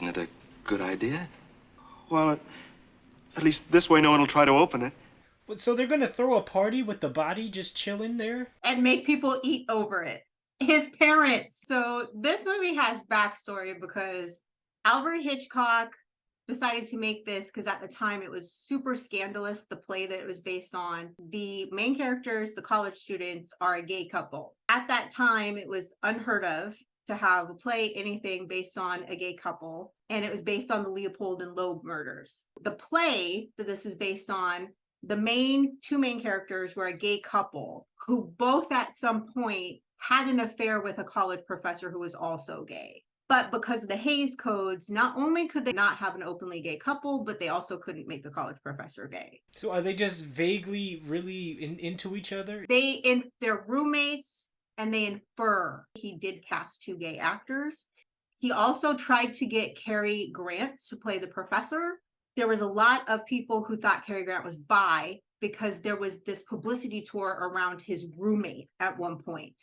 Isn't it a good idea? Well, at least this way no one will try to open it. So they're gonna throw a party with the body just chilling there? And make people eat over it. His parents. So this movie has backstory because Alfred Hitchcock decided to make this because at the time it was super scandalous, the play that it was based on. The main characters, the college students, are a gay couple. At that time, it was unheard of to have a play, anything based on a gay couple. And it was based on the Leopold and Loeb murders. The play that this is based on, the two main characters were a gay couple who both at some point had an affair with a college professor who was also gay. But because of the Hays Codes, not only could they not have an openly gay couple, but they also couldn't make the college professor gay. So are they just vaguely really into each other? They're roommates, and they infer. He did cast 2 gay actors. He also tried to get Cary Grant to play the professor. There was a lot of people who thought Cary Grant was bi because there was this publicity tour around his roommate at one point.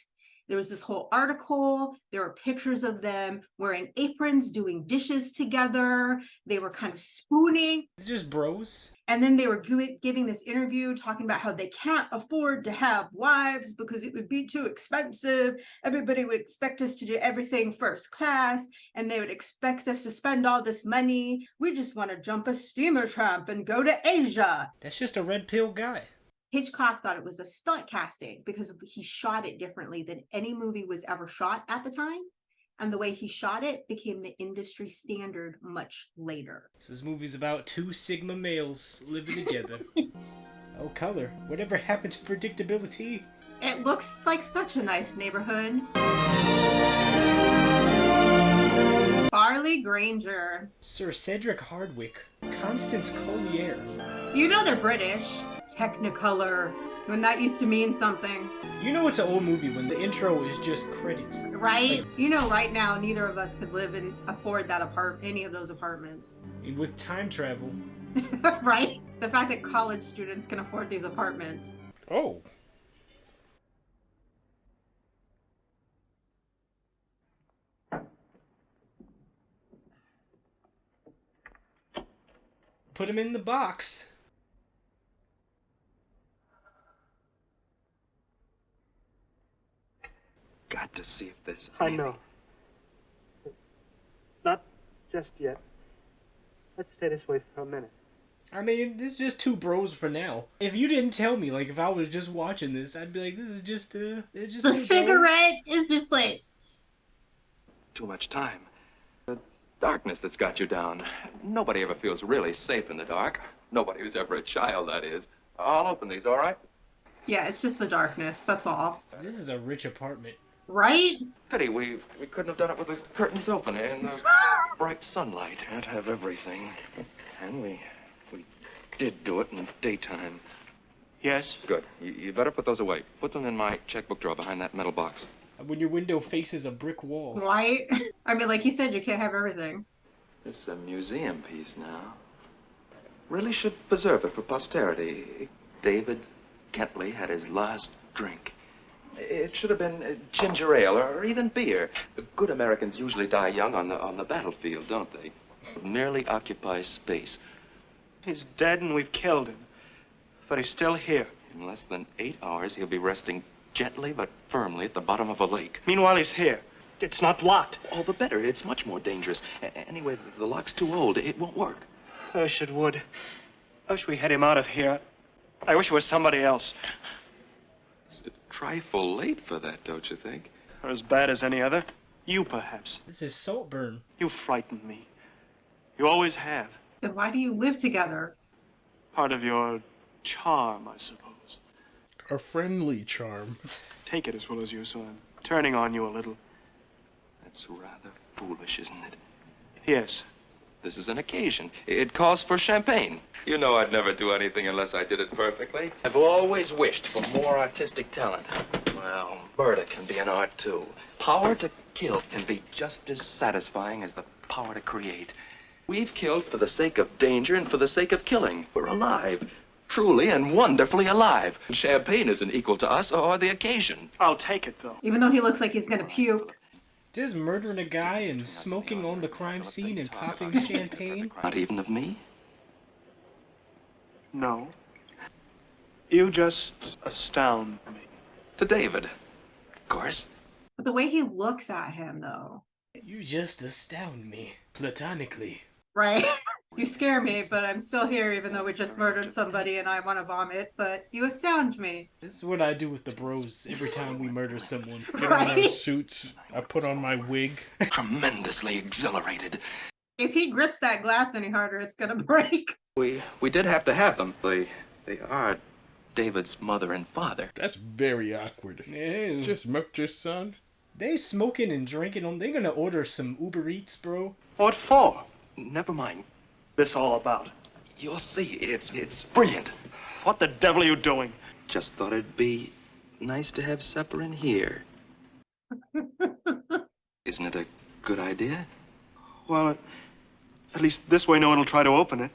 There was this whole article. There were pictures of them wearing aprons, doing dishes together. They were kind of spooning. Just bros. And then they were giving this interview talking about how they can't afford to have wives because it would be too expensive. Everybody would expect us to do everything first class, and they would expect us to spend all this money. We just want to jump a steamer tramp and go to Asia. That's just a red pill guy. Hitchcock thought it was a stunt casting because he shot it differently than any movie was ever shot at the time. And the way he shot it became the industry standard much later. So this movie's about 2 Sigma males living together. Oh, color. Whatever happened to predictability? It looks like such a nice neighborhood. Barley Granger. Sir Cedric Hardwicke. Constance Collier. You know they're British. Technicolor, when that used to mean something. You know it's an old movie when the intro is just credits. Right? You know right now neither of us could live and afford any of those apartments. And with time travel. Right? The fact that college students can afford these apartments. Oh. Put him in the box. Got to see if there's I know. Not just yet. Let's stay this way for a minute. I mean, it's just 2 bros for now. If you didn't tell me, like, if I was just watching this, I'd be like, this is just, it's just the 2 cigarette bros. Is just like... Too much time. The darkness that's got you down. Nobody ever feels really safe in the dark. Nobody who's ever a child, that is. I'll open these, all right? Yeah, it's just the darkness, that's all. This is a rich apartment. Right? Pity we couldn't have done it with the curtains open and the bright sunlight. Had to have everything. And we did do it in the daytime. Yes? Good. You better put those away. Put them in my checkbook drawer behind that metal box. When your window faces a brick wall. Right? I mean, like you said, you can't have everything. This is a museum piece now. Really should preserve it for posterity. David Kentley had his last drink. It should have been ginger ale or even beer. Good Americans usually die young on the battlefield, don't they? Merely occupy space. He's dead and we've killed him. But he's still here. In less than 8 hours, he'll be resting gently but firmly at the bottom of a lake. Meanwhile, he's here. It's not locked. All the better. It's much more dangerous. Anyway, the lock's too old. It won't work. I wish it would. I wish we had him out of here. I wish it was somebody else. It's a trifle late for that, don't you think? Or as bad as any other. You, perhaps. This is Saltburn. You frightened me. You always have. Then why do you live together? Part of your charm, I suppose. A friendly charm. Take it as well as you, so I'm turning on you a little. That's rather foolish, isn't it? Yes. This is an occasion. It calls for champagne. You know I'd never do anything unless I did it perfectly. I've always wished for more artistic talent. Well, murder can be an art, too. Power to kill can be just as satisfying as the power to create. We've killed for the sake of danger and for the sake of killing. We're alive. Truly and wonderfully alive. Champagne isn't equal to us or the occasion. I'll take it, though. Even though he looks like he's gonna puke. Just murdering a guy and smoking on the crime scene and popping champagne? Not even of me? No. You just astound me. To David, of course. But the way he looks at him, though. You just astound me. Platonically. Right? You scare me, but I'm still here even though we just murdered somebody and I want to vomit, but you astound me. This is what I do with the bros every time we murder someone. Get on our suits. I put on my wig. Tremendously exhilarated. If he grips that glass any harder, it's gonna break. We did have to have them. They are David's mother and father. That's very awkward. Yeah. Just murked your son? They smoking and drinking on. They gonna order some Uber Eats, bro. What for? Never mind. This all about? You'll see. It's brilliant. What the devil are you doing? Just thought it'd be nice to have supper in here. Isn't it a good idea? Well, at least this way no one will try to open it.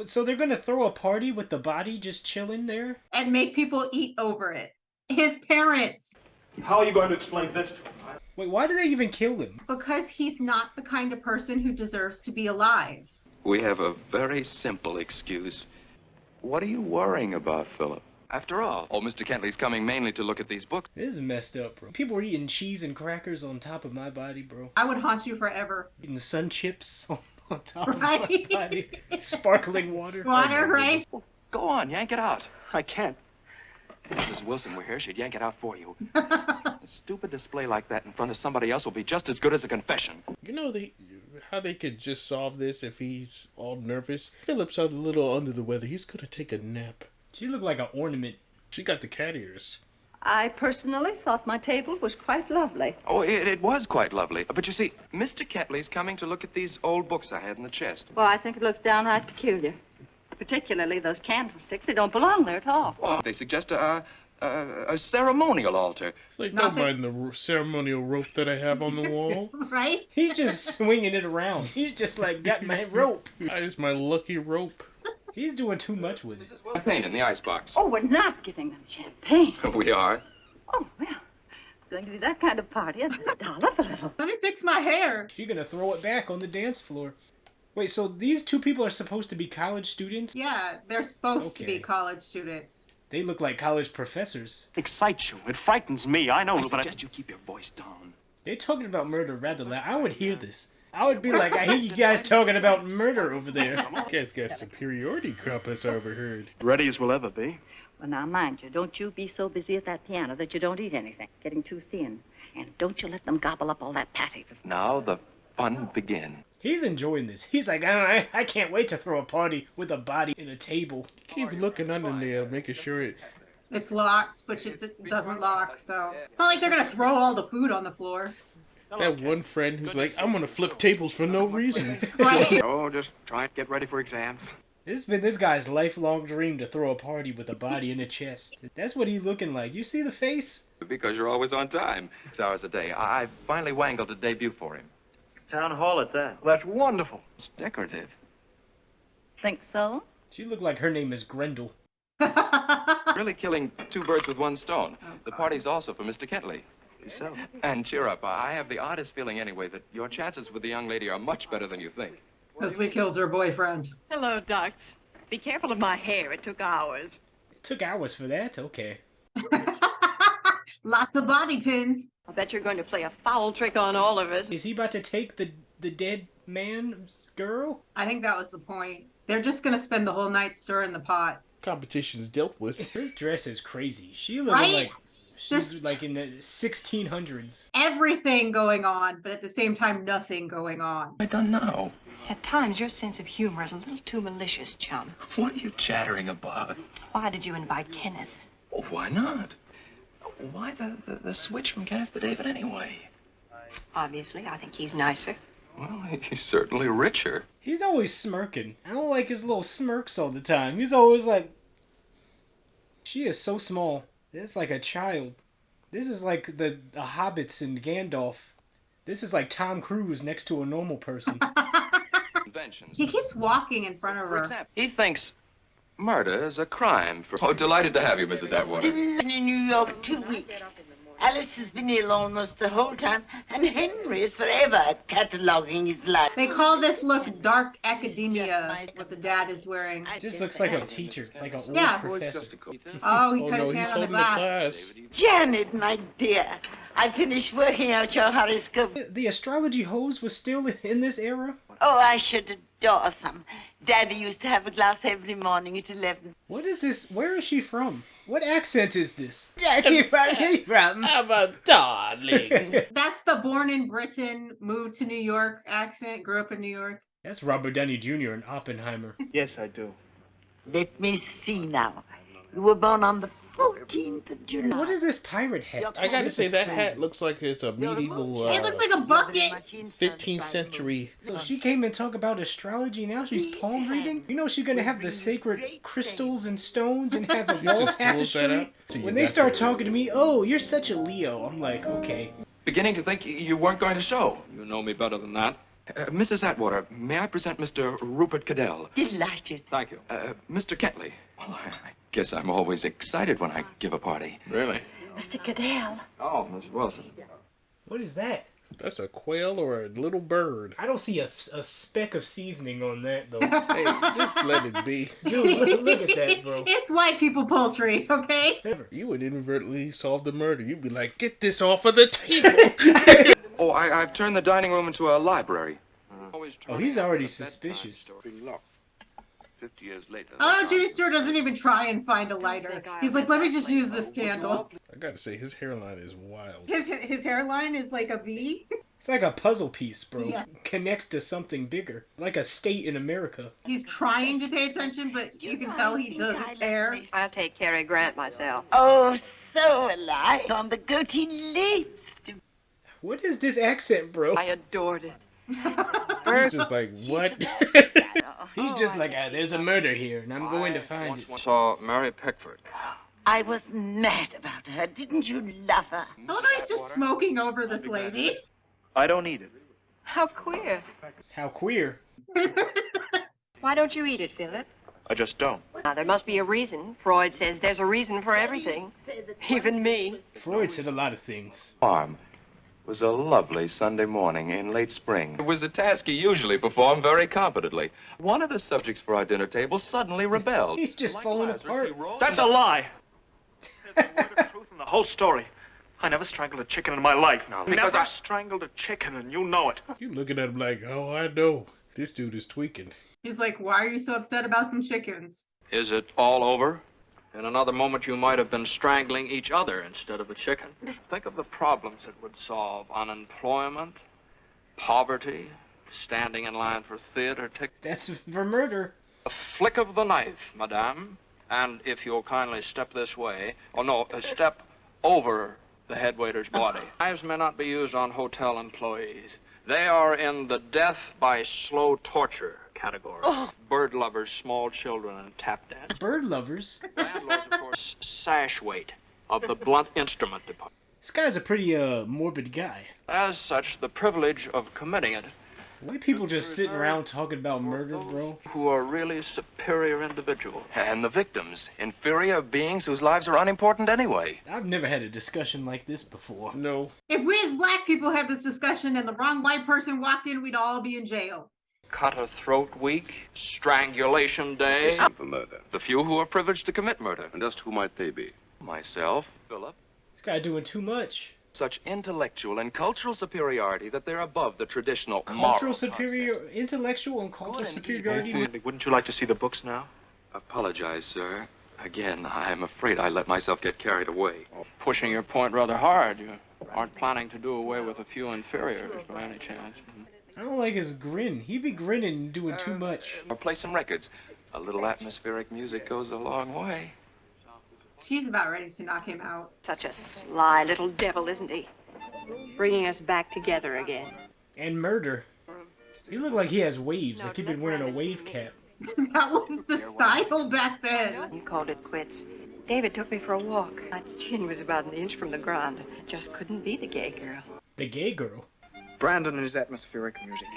So they're gonna throw a party with the body just chilling there? And make people eat over it. His parents. How are you going to explain this to him? Wait, why do they even kill him? Because he's not the kind of person who deserves to be alive. We have a very simple excuse. What are you worrying about, Philip? After all, old Mr. Kentley's coming mainly to look at these books. This is messed up, bro. People are eating cheese and crackers on top of my body, bro. I would haunt you forever. Eating sun chips on top Right? of my body. Sparkling water. Water, right? Well, go on, yank it out. I can't. If Mrs. Wilson were here, she'd yank it out for you. A stupid display like that in front of somebody else will be just as good as a confession. You know how they could just solve this if he's all nervous? Philip's a little under the weather. He's gonna take a nap. She looked like an ornament. She got the cat ears. I personally thought my table was quite lovely. Oh, it was quite lovely. But you see, Mr. Kentley's coming to look at these old books I had in the chest. Well, I think it looks downright peculiar. Particularly those candlesticks. They don't belong there at all. Oh, they suggest a ceremonial altar. Like, Nothing. don't mind the ceremonial rope that I have on the wall. Right? He's just swinging it around. He's just like, got my rope. That is my lucky rope. He's doing too much with it. Champagne in the icebox. Oh, we're not giving them champagne. We are. Oh, well, it's going to be that kind of party. It's $1 for little. Let me fix my hair. She's gonna throw it back on the dance floor. Wait, so these two people are supposed to be college students? Yeah, they're supposed to Okay. be college students. They look like college professors. Excites you. It frightens me. I know, I but suggest you keep your voice down. They're talking about murder rather loud. I would hear this. I would be like, I hear you guys talking about murder over there. You guys got superiority complex, I overheard. ready as we'll ever be. Well, now, mind you, don't you be so busy at that piano that you don't eat anything, getting too thin. And don't you let them gobble up all that patty. Now the fun begins. He's enjoying this. He's like, I can't wait to throw a party with a body in a table. Keep looking under there, making sure it... It's locked, which it doesn't lock, so it's not like they're gonna throw all the food on the floor. That one friend who's like, I'm gonna flip tables for no reason. Right? Oh, just try and get ready for exams. This has been this guy's lifelong dream to throw a party with a body in a chest. That's what he's looking like. You see the face? Because you're always on time. 6 hours a day. I finally wangled a debut for him. Town hall at that. That's wonderful. It's decorative. Think so? She looked like her name is Grendel. Really killing two birds with one stone. The party's also for Mr. Kentley. So, And cheer up. I have the oddest feeling anyway that your chances with the young lady are much better than you think. Because we killed her boyfriend. Hello, Docs. Be careful of my hair. It took hours. It took hours for that? Okay. Lots of bobby pins. I bet you're going to play a foul trick on all of us. Is he about to take the dead man's girl? I think that was the point. They're just gonna spend the whole night stirring the pot. Competition's dealt with. His dress is crazy. She looking Right? like she's There's- like in the 1600s. Everything going on, but at the same time, nothing going on. I don't know. At times, your sense of humor is a little too malicious, chum. What are you chattering about? Why did you invite Kenneth? Oh, why not? Why the switch from Kenneth to David anyway? Obviously, I think he's nicer. Well, he's certainly richer. He's always smirking. I don't like his little smirks all the time. He's always like... She is so small. It's like a child. This is like the Hobbits and Gandalf. This is like Tom Cruise next to a normal person. Inventions. He keeps walking in front of For her. example, he thinks murder is a crime. Oh, delighted to have you, Mrs. Atwater. Been in New York 2 weeks. Alice has been ill almost the whole time, and Henry is forever cataloguing his life. They call this look dark academia, what the dad is wearing. Just looks like a teacher, like an old Yeah. professor. Oh, he Oh cut no, his he's hand on the holding the glass. class. Janet, my dear, I finished working out your horoscope. The astrology hose was still in this era? Oh, I should adore some. Daddy used to have a glass every morning at 11. What is this? Where is she from? What accent is this? Where's from? I'm a darling. That's the born in Britain, moved to New York accent, grew up in New York. That's Robert Downey Jr. in Oppenheimer. Yes, I do. Let me see now. You were born on the 14th of July. What is this pirate hat? I gotta This say is that crazy. hat looks like it's a medieval It looks like a bucket. 15th century. So she came and talked about astrology, now she's palm reading? You know she's gonna have the sacred crystals and stones and have a wall Just pulls that tapestry? out. So you When they got start the- talking to me, oh, you're such a Leo. I'm like, okay. Beginning to think you weren't going to show. You know me better than that. Mrs. Atwater, may I present Mr. Rupert Cadell? Delighted. Thank you. Mr. Kentley. Well, I guess I'm always excited when I give a party. Really? Mr. Cadell. Oh, Miss Wilson. What is that? That's a quail or a little bird. I don't see a speck of seasoning on that, though. Hey, just let it be. Dude, look at that, bro. It's white people poultry, okay? You would inadvertently solve the murder. You'd be like, get this off of the table. Oh, I've turned the dining room into a library. Oh, he's already suspicious. 50 years later. Oh, Jimmy Stewart doesn't even try and find a lighter. He's like, let me just use this candle. I gotta say, his hairline is wild. His hairline is like a V. It's like a puzzle piece, bro. Yeah. Connects to something bigger. Like a state in America. He's trying to pay attention, but you can tell he doesn't care. I'll take Cary Grant myself. Oh, so alive on the goatee lips. What is this accent, bro? I adored it. He's just like, what? He's just like, there's a murder here, and I'm going to find it. Saw Mary Pickford. I was mad about her. Didn't you love her? Oh, no, he's just smoking over this lady. I don't eat it. How queer. How queer. Why don't you eat it, Philip? I just don't. Now, there must be a reason. Freud says there's a reason for everything. Even me. Freud said a lot of things. Farm was a lovely Sunday morning in late spring. It was a task he usually performed very competently. One of the subjects for our dinner table suddenly rebelled. He's just falling apart. That's a lie. There's the word of truth in the whole story. I never strangled a chicken in my life now. Because Never I- strangled a chicken, and you know it. You looking at him like, oh, I know. This dude is tweaking. He's like, why are you so upset about some chickens? Is it all over? In another moment, you might have been strangling each other instead of a chicken. Think of the problems it would solve. Unemployment, poverty, standing in line for theater tickets. That's for murder. A flick of the knife, madame. And if you'll kindly step this way, oh no, step over the head waiter's body. Knives may not be used on hotel employees. They are in the death by slow torture category. Bird lovers, small children, and tap dance. Bird lovers. Landlords, of course, sash weight of the blunt instrument department. This guy's a pretty, morbid guy. As such, the privilege of committing it, Why people just sitting around talking about murder, bro? who are really superior individuals. And the victims, inferior beings whose lives are unimportant anyway. I've never had a discussion like this before. No. If we as black people had this discussion and the wrong white person walked in, we'd all be in jail. Cut a throat week, strangulation day. For murder. The few who are privileged to commit murder. And just who might they be? Myself, Philip. This guy doing too much. Such intellectual and cultural superiority that they're above the traditional Cultural moral superior, concepts. intellectual and cultural superiority. Wouldn't you like to see the books now? Apologize, sir. Again, I'm afraid I let myself get carried away. Pushing your point rather hard. You aren't planning to do away with a few inferiors by any chance. I don't like his grin. He be grinning and doing too much. Or play some records. A little atmospheric music goes a long way. She's about ready to knock him out. Such a sly little devil, isn't he? Bringing us back together again. And murder. He look like he has waves, like he been wearing a wave cap. That was the style back then. You called it quits. David took me for a walk. My chin was about an inch from the ground. Just couldn't be the gay girl. The gay girl. Brandon and his atmospheric music.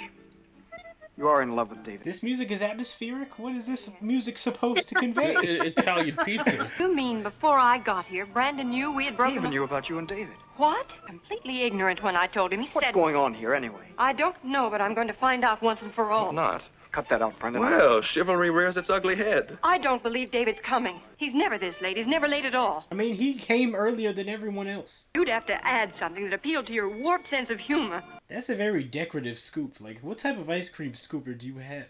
You are in love with David. This music is atmospheric? What is this music supposed to convey? Italian pizza. You mean before I got here, Brandon knew we had He broken even up? knew about you and David. What? Completely ignorant when I told him. He What's said... going on here, anyway? I don't know, but I'm going to find out once and for all. Not. Cut that out, Brendan. Well, chivalry rears its ugly head. I don't believe David's coming. He's never this late. He's never late at all. I mean, he came earlier than everyone else. You'd have to add something that appealed to your warped sense of humor. That's a very decorative scoop. Like, what type of ice cream scooper do you have?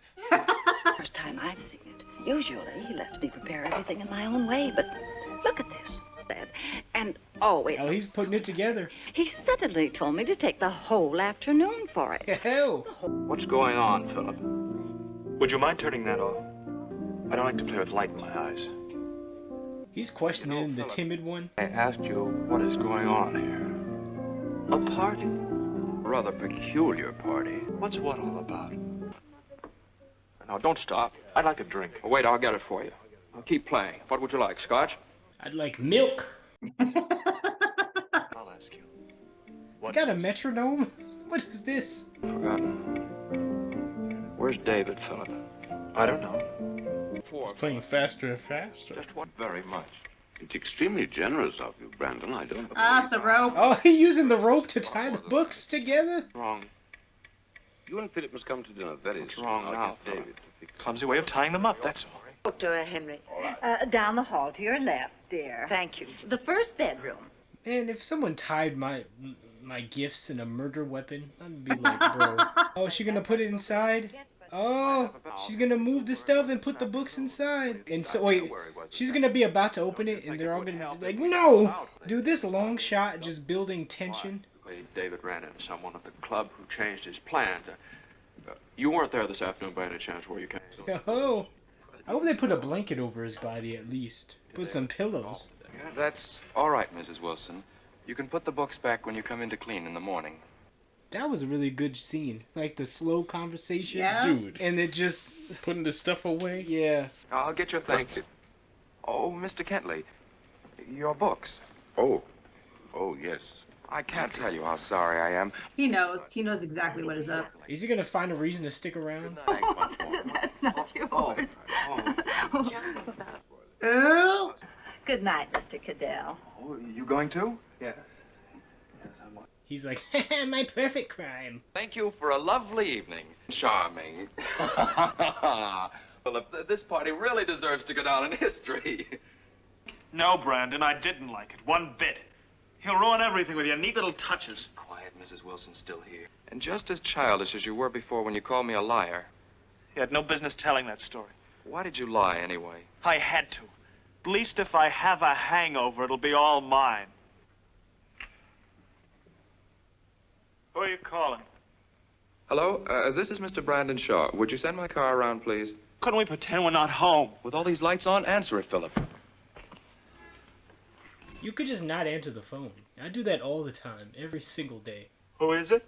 First time I've seen it. Usually, he lets me prepare everything in my own way, but look at this. And, oh, wait. Oh, he's putting it together. He suddenly told me to take the whole afternoon for it. Hell. What's going on, Philip? Would you mind turning that off? I don't like to play with light in my eyes. He's questioning the timid one. I asked you what is going on here. A party? Rather peculiar party. What's what all about? Now, don't stop. I'd like a drink. Oh, wait, I'll get it for you. I'll keep playing. What would you like, Scotch? I'd like milk. I'll ask you. You got a metronome? What is this? Forgotten. Where's David, Philip? I don't know. It's playing faster and faster. Just what very much. It's extremely generous of you, Brandon. I don't... The rope. Oh, he using the rope to tie the books together? Wrong. You and Philip must come to dinner very What's soon. wrong I'll now, get Philip? David to fix it. Clumsy way of tying them up, that's all. Talk to her, Henry. Down the hall to your left, dear. Thank you. The first bedroom. Man, if someone tied my gifts in a murder weapon, I'd be like, bro. Oh, is she gonna put it inside? Oh, she's gonna move the stuff and put the books inside. And so, wait, she's gonna be about to open it and they're all gonna be like, no! Dude, this long shot just building tension. David ran into someone at the club who changed his plans. You weren't there this afternoon by any chance, were you, Ken? Oh, I hope they put a blanket over his body at least. Put some pillows. That's all right, Mrs. Wilson. You can put the books back when you come in to clean in the morning. That was a really good scene. Like the slow conversation. Yeah. Dude. And it just... Putting the stuff away? Yeah. I'll get your things. Oh, Mr. Kentley, your books. Oh, yes. I can't tell you how sorry I am. He knows. He knows exactly what is up. Is he gonna find a reason to stick around? That's not yours. Oh. Good night, Mr. Cadell. Oh, you going too? Yes. He's like, my perfect crime. Thank you for a lovely evening. Charming. Philip, this party really deserves to go down in history. No, Brandon, I didn't like it. One bit. He'll ruin everything with your neat little touches. Quiet, Mrs. Wilson's still here. And just as childish as you were before when you called me a liar. You had no business telling that story. Why did you lie anyway? I had to. At least if I have a hangover, it'll be all mine. Who are you calling? Hello, this is Mr. Brandon Shaw. Would you send my car around, please? Couldn't we pretend we're not home? With all these lights on, answer it, Philip. You could just not answer the phone. I do that all the time, every single day. Who is it?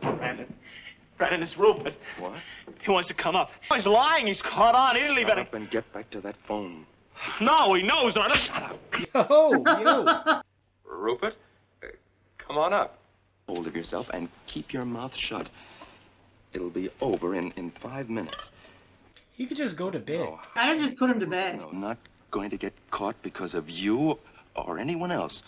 Brandon. Brandon, it's Rupert. What? He wants to come up. He's lying. He's caught on. He didn't leave Shut any... up and get back to that phone. No, he knows. Shut up. Yo. Rupert, come on up. Hold of yourself and keep your mouth shut. It'll be over in 5 minutes. He could just go to bed. No. I just put him to bed. No, not going to get caught because of you or anyone else.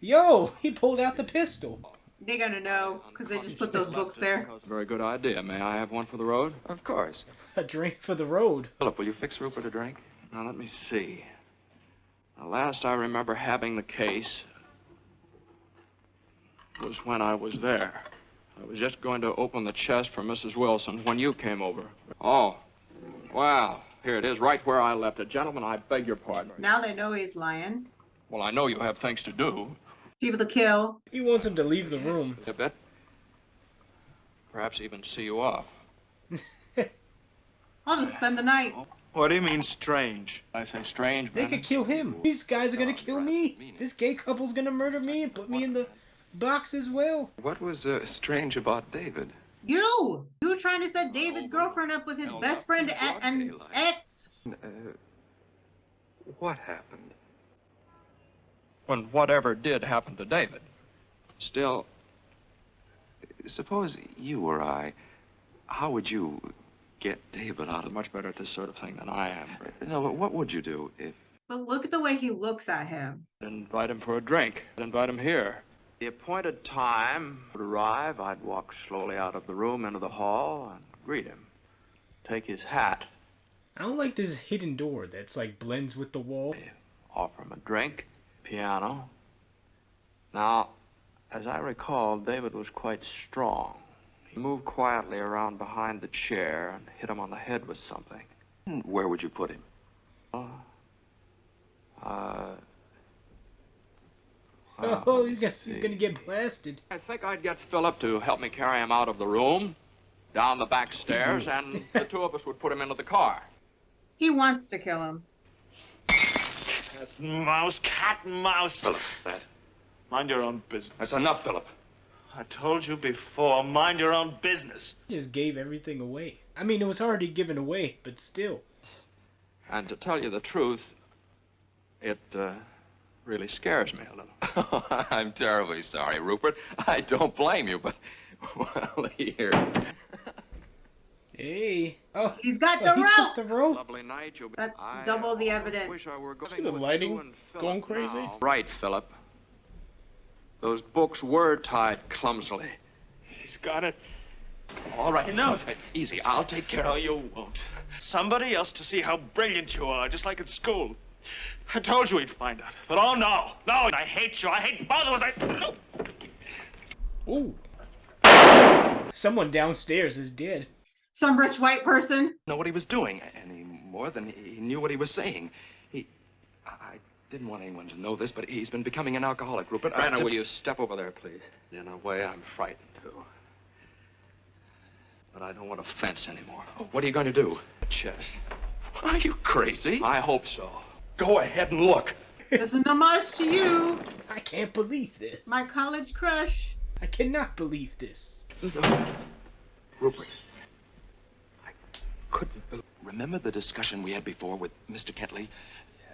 Yo, he pulled out the pistol. They're gonna know, because they just put those books there. That's a very good idea. May I have one for the road? Of course. A drink for the road. Philip, will you fix Rupert a drink? Now, let me see. The last I remember having the case was when I was there. I was just going to open the chest for Mrs. Wilson when you came over. Oh, well, here it is, right where I left it. Gentlemen, I beg your pardon. Now they know he's lying. Well, I know you have things to do. People to kill. He wants him to leave the room. A bit. Perhaps even see you off. I'll just spend the night. What do you mean, strange? I say strange, They man. could kill him. These guys are gonna kill me. This gay couple's gonna murder me and put me in the box as well. What was strange about David? You were trying to set David's girlfriend up with his best friend and ex. What happened? When whatever did happen to David. Still, suppose you or I, how would you get David out of... Much better at this sort of thing than I am. No, but what would you do if... But look at the way he looks at him. Invite him for a drink. Invite him here. The appointed time would arrive. I'd walk slowly out of the room into the hall and greet him. Take his hat. I don't like this hidden door that's like blends with the wall. Offer him a drink. Piano. Now, as I recall, David was quite strong. He moved quietly around behind the chair and hit him on the head with something. Where would you put him? He's gonna get blasted. I think I'd get Philip to help me carry him out of the room, down the back stairs, and the two of us would put him into the car. He wants to kill him. Cat and mouse, cat and mouse. Philip, that... Mind your own business. That's enough, Philip. I told you before, mind your own business. He just gave everything away. I mean, it was already given away, but still. And to tell you the truth, it really scares me a little. I'm terribly sorry, Rupert. I don't blame you, but... Well, here... Hey. Oh, he's got the he rope. took the rope. Lovely night. You'll be... That's double the evidence. Wish I were going See the lighting going crazy? now. Right, Philip. Those books were tied clumsily. He's got it. All right, No. Easy. I'll take care No, of... you won't. Somebody else to see how brilliant you are, just like at school. I told you he'd find out. But oh no, no, I hate you. I hate both of us. Ooh. Someone downstairs is dead. Some rich white person. Know what he was doing any more than he knew what he was saying. I didn't want anyone to know this, but he's been becoming an alcoholic, Rupert. Anna, will you step over there, please? In a way, I'm frightened, too. But I don't want to fence anymore. Oh, what are you going to do? Chest. Are you crazy? I hope so. Go ahead and look. This is an homage to you, I can't believe this. my college crush. I cannot believe this. Rupert. I couldn't believe... Remember the discussion we had before with Mr. Ketley?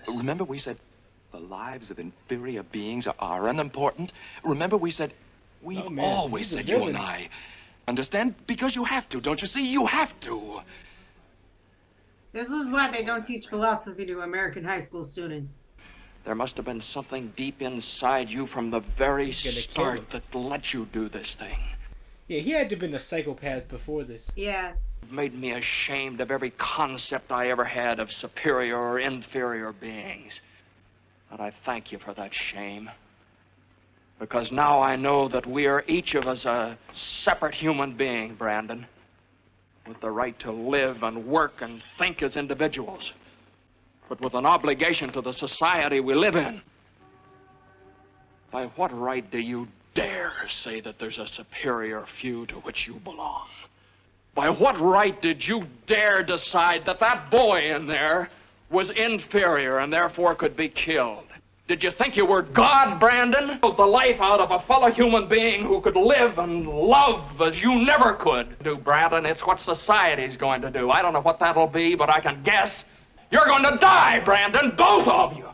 Yes. Remember we said the lives of inferior beings are unimportant? Remember we said... We've always said, you and I. Understand? Because you have to, don't you see? You have to. This is why they don't teach philosophy to American high school students. There must have been something deep inside you from the very start that let you do this thing. Yeah, he had to have been a psychopath before this. Yeah. It made me ashamed of every concept I ever had of superior or inferior beings. And I thank you for that shame. Because now I know that we are each of us a separate human being, Brandon, with the right to live and work and think as individuals, but with an obligation to the society we live in. By what right do you dare say that there's a superior few to which you belong? By what right did you dare decide that that boy in there was inferior and therefore could be killed? Did you think you were God, Brandon? The life out of a fellow human being who could live and love as you never could do, Brandon. It's what society's going to do. I don't know what that'll be, but I can guess. You're going to die, Brandon, both of you.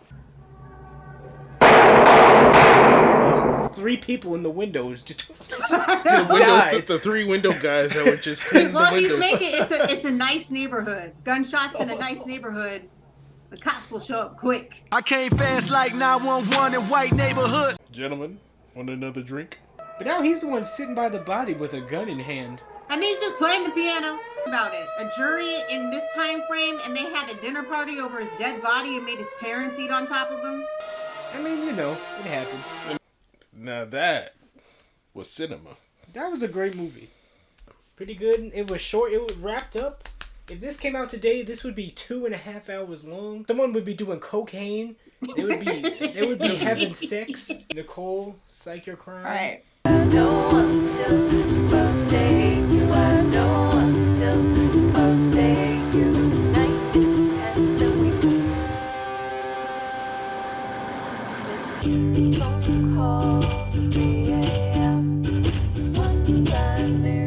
3 people in the windows just the 3 window guys that were just cleaning the windows. He's making it's a nice neighborhood. Gunshots in a nice neighborhood. The cops will show up quick. I came fast like 911 in white neighborhoods. Gentlemen, want another drink? But now he's the one sitting by the body with a gun in hand. And he's just playing the piano. About it. A jury in this time frame, and they had a dinner party over his dead body and made his parents eat on top of him. I mean, you know, it happens. Now that was cinema. That was a great movie. Pretty good. It was short. It was wrapped up. If this came out today, this would be 2.5 hours long. Someone would be doing cocaine. They would be having sex. Nicole, psych your crime. All right. I know I'm still supposed to hate you. I know I'm still supposed to hate you. Tonight is tense and we miss you. Phone calls at 3 a.m. Ones I knew.